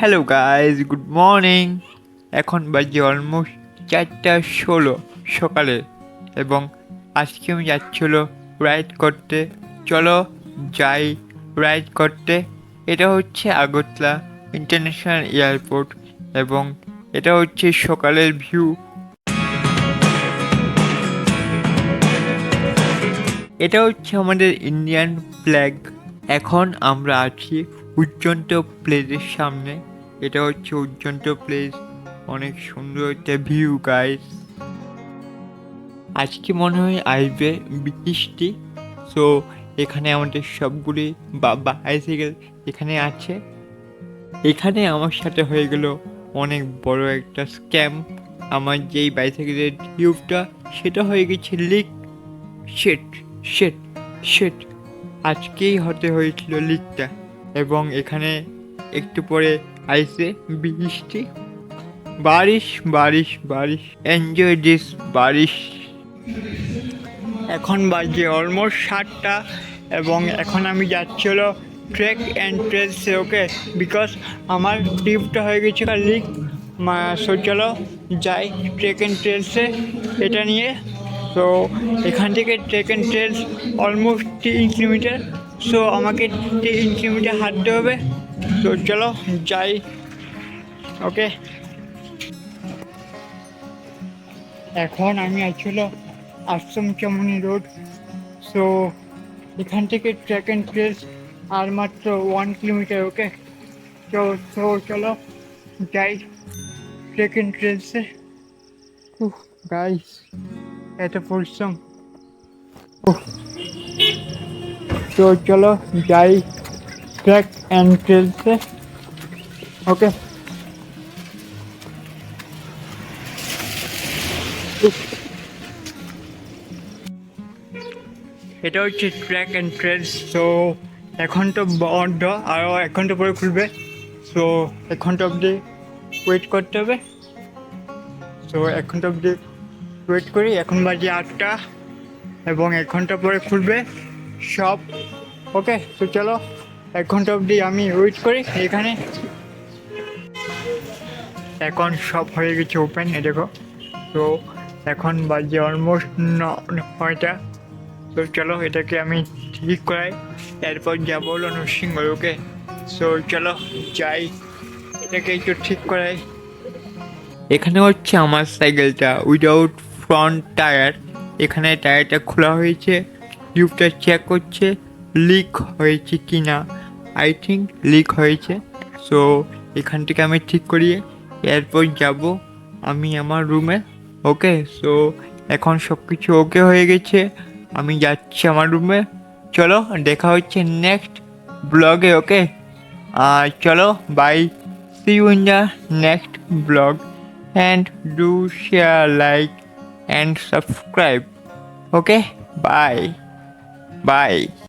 Hello guys, good morning. এখন বাজে almost 4:16 সকালে এবং আজকে আমি যাচ্ছিল রাইড করতে। চলো যাই রাইড করতে। এটা হচ্ছে আগরতলা ইন্টারন্যাশনাল এয়ারপোর্ট এবং এটা হচ্ছে সকালের ভিউ। এটা হচ্ছে আমাদের ইন্ডিয়ান ফ্ল্যাগ। এখন আমরা আছি উজ্জন্ত প্লেসের সামনে। এটা হচ্ছে উজ্জন্ত প্লেস, অনেক সুন্দর একটা ভিউ গাইস। আজকে মনে হয় আসবে বৃষ্টি, সো এখানে আমাদের সবগুলি বাইসাইকেল এখানে আছে। এখানে আমার সাথে হয়ে গেল অনেক বড় একটা স্ক্যাম। আমার যেই বাইসাইকেলের টিউবটা সেটা হয়ে গেছে লিক। শেট শেট শেট আজকেই হতে হয়েছিল লিকটা এবং এখানে একটু পরে আইসে বৃষ্টি। বারিশ বারিশ বারিশ, এনজয় দিস বারিশ। এখন বাজে অলমোস্ট 7টা এবং এখন আমি যাচ্ছি হলো ট্রেক অ্যান্ড ট্রেলসে। ওকে, বিকজ আমার টিউবটা হয়ে গেছে লিক। সো চলো যাই ট্রেক অ্যান্ড ট্রেলসে এটা নিয়ে। তো এখান থেকে trek and trails almost 3 kilometre. So আমাকে 3 কিলোমিটার হাঁটতে হবে। তো চলো যাই। ওকে, এখন আমি আসলে আশ্রম চমনি রোড। সো এখান থেকে ট্রেক অ্যান্ড ট্রেলস আর মাত্র 1 কিলোমিটার। ওকে, তো চলো যাই ট্রেক অ্যান্ড ট্রেলসে। গাইস, এত পরিশ্রম। তো চলো যাই ট্রেক অ্যান্ড ট্রেলসে। ওকে, এটা হচ্ছে ট্র্যাক অ্যান্ড ট্রেলস। তো এখন তো বন্ধ, আরও 1 ঘন্টা পরে খুলবে। সো 1 ঘন্টা অবধি ওয়েট করতে হবে। সো 1 ঘন্টা অবধি ওয়েট করি। এখন বাজে 8টা এবং 1 ঘন্টা পরে খুলবে সব। ওকে, তো চলো 1 ঘন্টা অবধি আমি ওয়েট করি এখানে। এখন সব হয়ে গেছে ওপেন, এ দেখো। তো এখন বাজে অলমোস্ট 9টা। তো চলো এটাকে আমি ঠিক করাই, এরপর যাবো হলো নরসিংহ। ওকে, সো চলো যাই এটাকে একটু ঠিক করাই। এখানে হচ্ছে আমার সাইকেলটা উইদাউট ফ্রন্ট টায়ার। এখানে টায়ারটা খোলা হয়েছে, টিউবটা চেক করছে লিক হয়েছে কি না। আই থিঙ্ক লিক হয়েছে। সো এখান থেকে আমি ঠিক করিয়ে এরপর যাব আমি আমার রুমে। ওকে, সো এখন সব কিছু ওকে হয়ে গেছে, আমি যাচ্ছি আমার রুমে। চলো দেখা হচ্ছে নেক্সট ব্লগে। ওকে, চলো bye, see you in the next blog and do share, like and subscribe. Okay, bye bye.